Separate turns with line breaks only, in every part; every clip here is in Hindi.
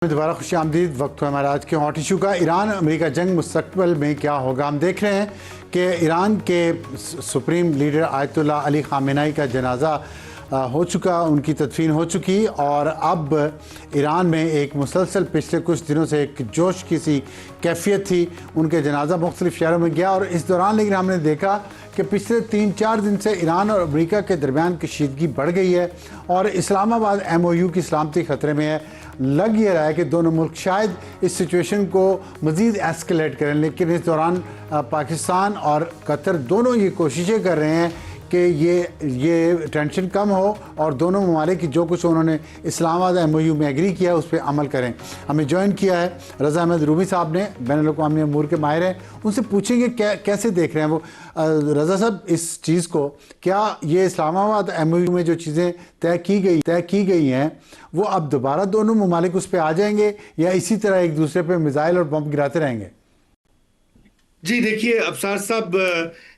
दोबारा खुश आमदीद। वक्त है हमारा आज के हॉट इशू का। ईरान अमेरिका जंग मुस्तकबिल में क्या होगा। हम देख रहे हैं कि ईरान के supreme leader ayatollah Ali Khamenei का जनाजा हो चुका, उनकी तदफीन हो चुकी और अब ईरान में एक मुसलसल पिछले कुछ दिनों से एक जोश की सी कैफियत थी। उनके जनाजा मुख्तलिफ शहरों में गया और इस दौरान लेकिन हमने देखा कि पिछले 3-4 दिन से ईरान और अमेरिका के दरमियान कशीदगी बढ़ गई है और इस्लामाबाद MOU की सलामती ख़तरे में है। लग ये रहा है कि दोनों मुल्क शायद इस सिचुएशन को मज़ीद एस्केलेट करें, लेकिन इस दौरान पाकिस्तान और कतर दोनों ये कोशिशें कर रहे हैं कि ये टेंशन कम हो और दोनों ममालिक की जो कुछ उन्होंने इस्लामाबाद MOU में एग्री किया उस पर अमल करें। हमें ज्वाइन किया है रज़ा अहमद रूमी साहब ने, बैनुल-अक़वामी अमूर के माहिर हैं। उनसे पूछेंगे कैसे देख रहे हैं वो। रज़ा साहब, इस चीज़ को क्या ये इस्लामाबाद MOU में जो चीज़ें तय की गई हैं वो अब दोबारा दोनों ममालिक उस पर आ जाएंगे या इसी तरह एक दूसरे पर मिसाइल और बम गिराते रहेंगे?
जी देखिए अफसार साहब,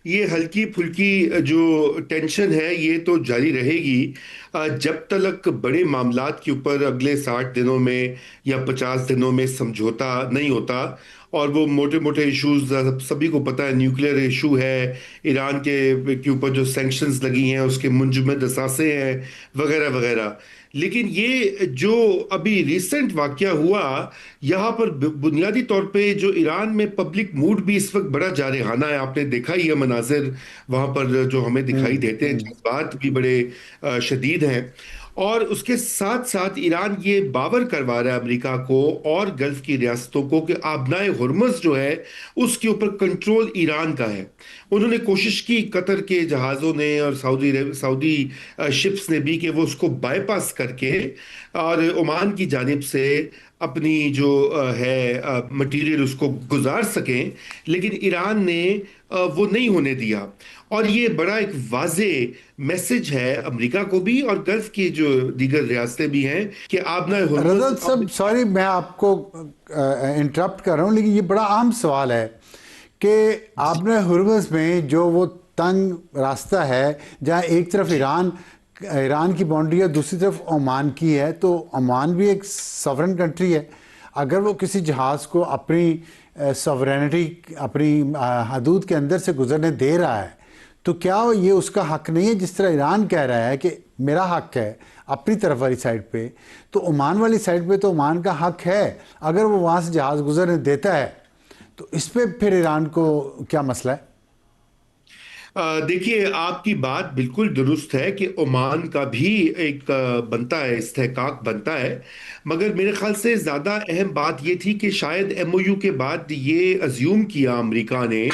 ये हल्की फुल्की जो टेंशन है ये तो जारी रहेगी जब तक बड़े मामलात के ऊपर अगले 60 दिनों में या 50 दिनों में समझौता नहीं होता। और वो मोटे मोटे इश्यूज सभी को पता है, न्यूक्लियर इशू है, ईरान के ऊपर जो सैंक्शंस लगी हैं उसके मुंजमद असासे हैं, वगैरह वगैरह। लेकिन ये जो अभी रिसेंट वाकया हुआ, यहाँ पर बुनियादी तौर पे जो ईरान में पब्लिक मूड भी इस वक्त बड़ा जारहाना है। आपने देखा ही है मनाजिर वहाँ पर जो हमें दिखाई देते हैं, जज्बात भी बड़े शदीद हैं। और उसके साथ साथ ईरान ये बावर करवा रहा है अमेरिका को और गल्फ की रियासतों को कि आबनाए हुर्मुज़ जो है उसके ऊपर कंट्रोल ईरान का है। उन्होंने कोशिश की, कतर के जहाज़ों ने और सऊदी शिप्स ने भी, कि वो उसको बाईपास करके और ओमान की जानिब से अपनी जो है मटेरियल उसको गुजार सकें। लेकिन ईरान ने वो नहीं होने दिया। और ये बड़ा एक वाजे मैसेज है अमेरिका को भी और गल्फ की जो दीगर रियासतें भी हैं कि आबना
रज़ा
हुर्मुज़।
साहब, सॉरी मैं आपको इंटरप्ट कर रहा हूँ, लेकिन ये बड़ा आम सवाल है कि आपने हुर्मुज़ में जो वो तंग रास्ता है जहाँ एक तरफ ईरान की बाउंड्री है, दूसरी तरफ ओमान की है, तो ओमान भी एक सॉवरेन कंट्री है। अगर वो किसी जहाज़ को अपनी सॉवरेनिटी, अपनी हदूद के अंदर से गुजरने दे रहा है, तो क्या ये उसका हक नहीं है? जिस तरह ईरान कह रहा है कि मेरा हक है अपनी तरफ वाली साइड पे, तो ओमान वाली साइड पे तो ओमान का हक है अगर वो वहाँ से जहाज़ गुजरने देता है। तो इस पे फिर ईरान को क्या मसला है?
देखिए, आपकी बात बिल्कुल दुरुस्त है कि ओमान का भी एक बनता है, इस्तेहकाक बनता है। मगर मेरे ख्याल से ज़्यादा अहम बात ये थी कि शायद MOU के बाद ये अज्यूम किया अमेरिका ने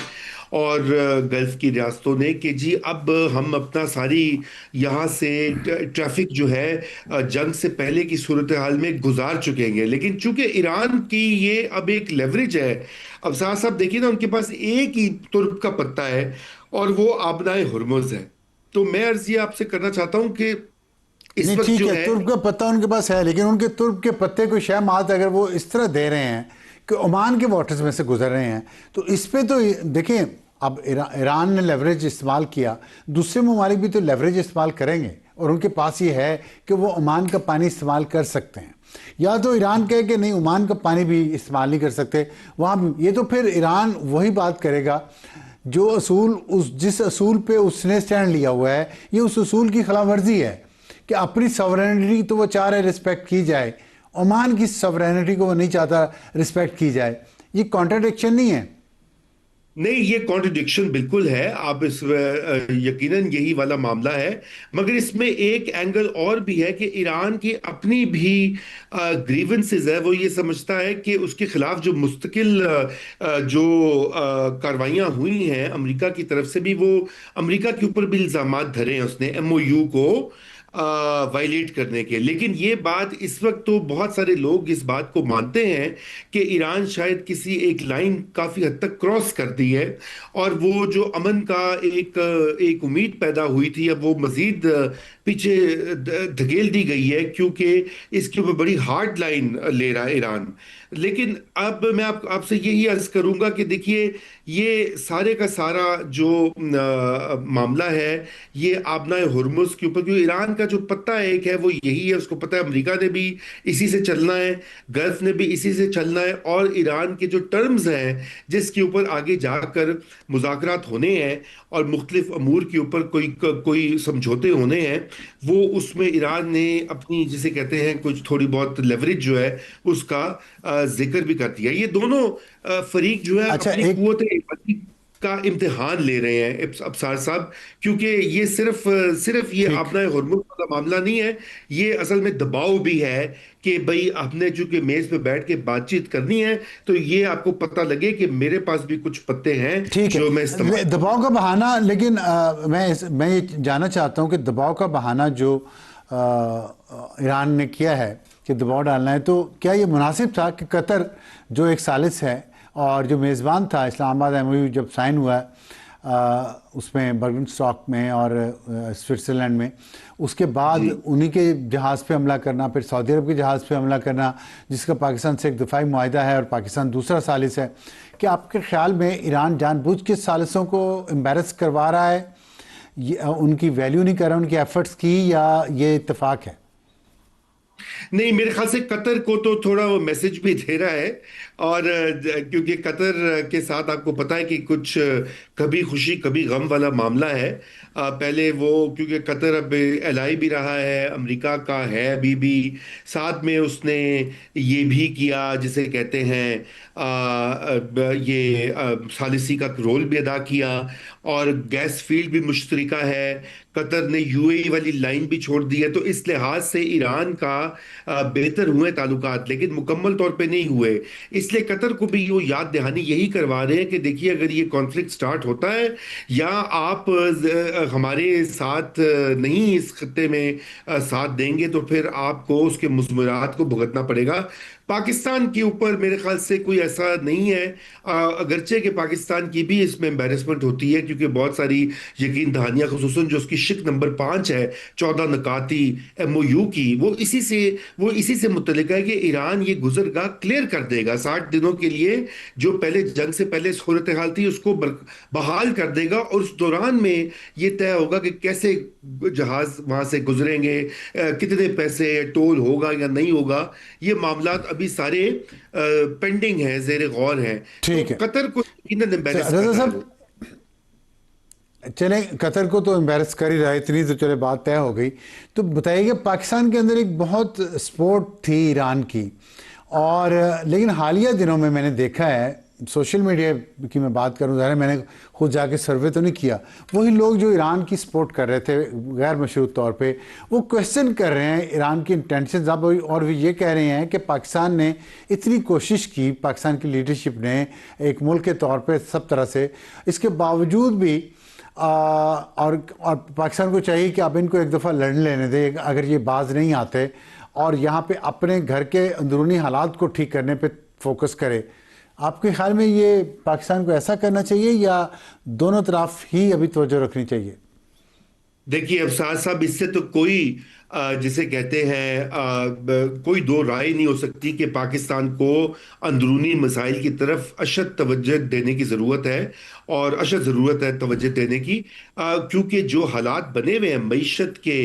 और गल्फ की रियासतों ने कि जी अब हम अपना सारी यहाँ से ट्रैफिक जो है जंग से पहले की सूरत हाल में गुजार चुकेंगे। लेकिन चूंकि ईरान की ये अब एक लेवरेज है, अब साथ साथ देखिए ना, उनके पास एक ही तुर्क का पत्ता है और वो आबनाए हुर्मुज है। तो मैं अर्ज ये आपसे करना चाहता हूं कि इस
नहीं
वक्त
ठीक
जो
है,
है।
तुर्क का पत्ता उनके पास है, लेकिन उनके तुर्क के पत्ते को शह मात अगर वो इस तरह दे रहे हैं कि ओमान के वाटर्स में से गुजर रहे हैं, तो इस पे तो देखें, अब ईरान ने लेवरेज इस्तेमाल किया, दूसरे ममालिक भी तो लेवरेज इस्तेमाल करेंगे और उनके पास ये है कि वो ओमान का पानी इस्तेमाल कर सकते हैं। या तो ईरान कहे कि नहीं, ओमान का पानी भी इस्तेमाल नहीं कर सकते वहाँ भी, ये तो फिर ईरान वही बात करेगा जो असूल, जिस असूल पे उसने स्टैंड लिया हुआ है। ये उस असूल की खिलाफ वर्जी है कि अपनी सॉवरेनिटी तो वो चाह रहे रिस्पेक्ट की जाए, ओमान की सॉवरेनिटी को वो नहीं चाहता रिस्पेक्ट की जाए। ये कॉन्ट्राडिक्शन नहीं है?
नहीं, ये कॉन्ट्रडिक्शन बिल्कुल है। आप इस यकीनन यही वाला मामला है। मगर इसमें एक एंगल और भी है कि ईरान की अपनी भी ग्रीवेंसेस है। वो ये समझता है कि उसके खिलाफ जो मुस्तकिल जो कार्रवाइयाँ हुई हैं अमेरिका की तरफ से भी, वो अमेरिका के ऊपर भी इल्जामात धरे हैं उसने MOU को वायलेट करने के। लेकिन ये बात इस वक्त तो बहुत सारे लोग इस बात को मानते हैं कि ईरान शायद किसी एक लाइन काफी हद तक क्रॉस कर दी है और वो जो अमन का एक एक उम्मीद पैदा हुई थी अब वो मजीद पीछे धकेल दी गई है, क्योंकि इसके ऊपर बड़ी हार्ड लाइन ले रहा है ईरान। लेकिन अब मैं आपसे यही अर्ज करूंगा कि देखिए, ये सारे का सारा जो मामला है ये आबनाए हुर्मुज के ऊपर, क्योंकि ईरान का जो पत्ता एक है वो यही है, उसको पता है अमेरिका ने भी इसी से चलना है, गल्फ ने भी इसी से चलना है, और ईरान के जो टर्म्स हैं जिसके ऊपर आगे जाकर मुज़ाकरात होने हैं और मुख्तलिफ अमूर के ऊपर कोई कोई समझौते होने हैं, वो उसमें ईरान ने अपनी जिसे कहते हैं कुछ थोड़ी बहुत लेवरेज जो है उसका जिक्र भी कर दिया। ये दोनों फरीक जो है
अच्छा,
अपनी
एक
कुव्वत इरादी का इम्तिहान ले रहे हैं अबसार साहब, क्योंकि ये सिर्फ सिर्फ ये
ठीक।
अपना हुर्मुज वाला मामला नहीं है, ये असल में दबाव भी है कि भाई आपने चूंकि मेज पे बैठ के बातचीत करनी है तो ये आपको पता लगे कि मेरे पास भी कुछ पत्ते हैं
ठीक है,
जो मैं इस्तेमाल।
दबाव का बहाना, लेकिन मैं ये जानना चाहता हूँ कि दबाव का बहाना जो ईरान ने किया है कि दबाव डालना है, तो क्या ये मुनासिब था कि कतर जो एक सालिस है और जो मेज़बान था इस्लामाबाद एमओयू जब साइन हुआ है, उसमें बर्गनस्टॉक में और स्विट्ज़रलैंड में, उसके बाद
जी
उन्हीं के जहाज़ पे हमला करना, फिर सऊदी अरब के जहाज़ पे हमला करना, जिसका पाकिस्तान से एक दफ़ाई मुआहिदा है और पाकिस्तान दूसरा सालिस है, कि आपके ख्याल में ईरान जानबूझ के सालिसों को एम्बेरस करवा रहा है, उनकी वैल्यू नहीं कर रहा उनकी एफर्ट्स की, या ये इत्तेफाक है?
नहीं, मेरे ख्याल से कतर को तो थोड़ा वो मैसेज भी दे रहा है, और क्योंकि कतर के साथ आपको पता है कि कुछ कभी खुशी कभी गम वाला मामला है। पहले वो क्योंकि कतर अब एलाई भी रहा है, अमेरिका का है अभी भी, साथ में उसने ये भी किया जिसे कहते हैं ये सालिसी का रोल भी अदा किया, और गैस फील्ड भी मुश्तरका है, कतर ने यूएई वाली लाइन भी छोड़ दी है, तो इस लिहाज से ईरान का बेहतर हुए ताल्लुकात, लेकिन मुकम्मल तौर पे नहीं हुए। इसलिए कतर को भी वो याद दहानी यही करवा रहे हैं कि देखिए अगर ये कॉन्फ्लिक्ट स्टार्ट होता है या आप हमारे साथ नहीं इस खत्ते में साथ देंगे तो फिर आपको उसके मुज़मरात को भुगतना पड़ेगा। पाकिस्तान के ऊपर मेरे ख्याल से कोई ऐसा नहीं है, अगरचे कि पाकिस्तान की भी इसमें एम्बेरसमेंट होती है, क्योंकि बहुत सारी यकीन दहानियां खुसूसन जो उसकी शिक नंबर 5 है 14 नकाती एमओयू की, वो इसी से मुतल्लिक है कि ईरान ये गुजरगाह क्लियर कर देगा 60 दिनों के लिए, जो पहले जंग से पहले सूरत हाल थी उसको बहाल कर देगा, और उस दौरान में ये तय होगा कि कैसे जहाज वहां से गुजरेंगे, कितने पैसे टोल होगा या नहीं होगा। ये मामलात अभी सारे पेंडिंग हैं, जेर गौर हैं, तो
ठीक है।
कतर को यकीनन एम्बेरस कर
रजा
रहा है
साहब,
वो।
चले कतर को तो एम्बेरस कर ही रहा है, इतनी तो चले बात तय हो गई। तो बताइए कि पाकिस्तान के अंदर एक बहुत सपोर्ट थी ईरान की, और लेकिन हालिया दिनों में मैंने देखा है, सोशल मीडिया की मैं बात करूं, ज़ाहिर है मैंने खुद जाके सर्वे तो नहीं किया, वही लोग जो ईरान की सपोर्ट कर रहे थे गैर मशरूत तौर पे, वो क्वेश्चन कर रहे हैं ईरान की इंटेंशंस अब, और वो ये कह रहे हैं कि पाकिस्तान ने इतनी कोशिश की, पाकिस्तान की लीडरशिप ने एक मुल्क के तौर पे सब तरह से, इसके बावजूद भी और पाकिस्तान को चाहिए कि अब इनको एक दफ़ा लड़ लेने दें अगर ये बाज नहीं आते, और यहाँ पे अपने घर के अंदरूनी हालात को ठीक करने पे फोकस करे। आपके ख्याल में ये पाकिस्तान को ऐसा करना चाहिए या दोनों तरफ ही अभी तवज्जो रखनी चाहिए?
देखिए अफसार साहब, इससे तो कोई जिसे कहते हैं कोई दो राय नहीं हो सकती कि पाकिस्तान को अंदरूनी मसाइल की तरफ अशद तवज्जो देने की ज़रूरत है, और अशद ज़रूरत है तवज्जो देने की, क्योंकि जो हालात बने हुए हैं मईशत के,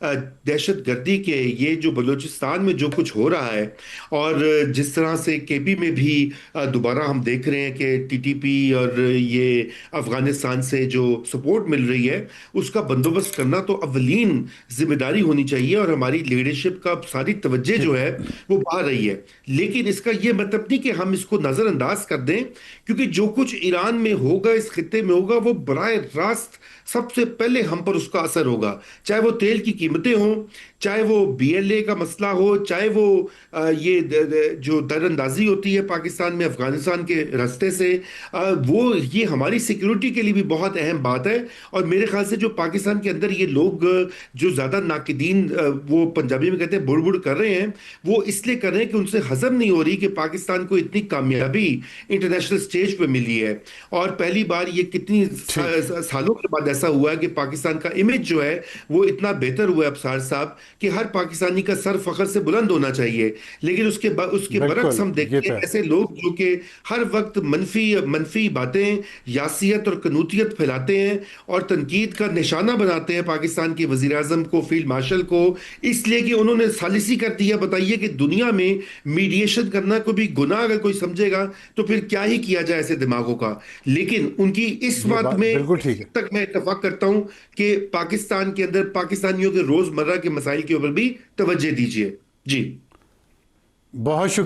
दहशत गर्दी के, ये जो बलूचिस्तान में जो कुछ हो रहा है, और जिस तरह से केपी में भी दोबारा हम देख रहे हैं कि टीटीपी और ये अफगानिस्तान से जो सपोर्ट मिल रही है उसका बंदोबस्त करना तो अवलीन जिम्मेदारी होनी चाहिए, और हमारी लीडरशिप का सारी तवज्जो जो
ठीक।
है वो बाहर रही है। लेकिन इसका ये मतलब नहीं कि हम इसको नजरअंदाज कर दें, क्योंकि जो कुछ ईरान में होगा, इस खित्ते में होगा, वो बराह रास्त सबसे पहले हम पर उसका असर होगा, चाहे वो तेल की कीमतें हों, चाहे वो बीएलए का मसला हो, चाहे वो ये जो दरअंदाजी होती है पाकिस्तान में अफगानिस्तान के रास्ते से, वो ये हमारी सिक्योरिटी के लिए भी बहुत अहम बात है। और मेरे ख्याल से जो पाकिस्तान के अंदर ये लोग जो ज़्यादा नाकिदीन वो पंजाबी में कहते हैं बुड़ बुड़ कर रहे हैं, वो इसलिए कर रहे हैं कि उनसे हजम नहीं हो रही कि पाकिस्तान को इतनी कामयाबी इंटरनेशनल स्टेज पे मिली है, और पहली बार ये कितनी
ठीक।
सालों के बाद ऐसा हुआ है कि पाकिस्तान का इमेज जो है वो इतना बेहतर हुआ है अफसार साहब कि हर पाकिस्तानी का सर फखर से बुलंद होना चाहिए। लेकिन उसके बरक्स
बिल्कुल,
हम
ये
देखते
तो
हैं
है।
ऐसे लोग जो कि हर वक्त मनफी मनफी बातें, यासियत और कनूतियत फैलाते हैं और तनकीद का निशाना बनाते हैं पाकिस्तान के वजीर आजम को, फील्ड मार्शल को, इसलिए कि उन्होंने सालिसी कर दिया। बताइए कि दुनिया में मीडिएशन करना को भी गुनाह अगर कोई समझेगा तो फिर क्या ही किया जाए ऐसे दिमागों का। लेकिन उनकी इस
ये
बात
बात
में
बिल्कुल ठीक है।
तक मैं इत्तेफाक करता हूं कि पाकिस्तान के अंदर पाकिस्तानियों के रोजमर्रा के मसाइल के ऊपर भी तवज्जो दीजिए। जी।
बहुत शुक्रिया।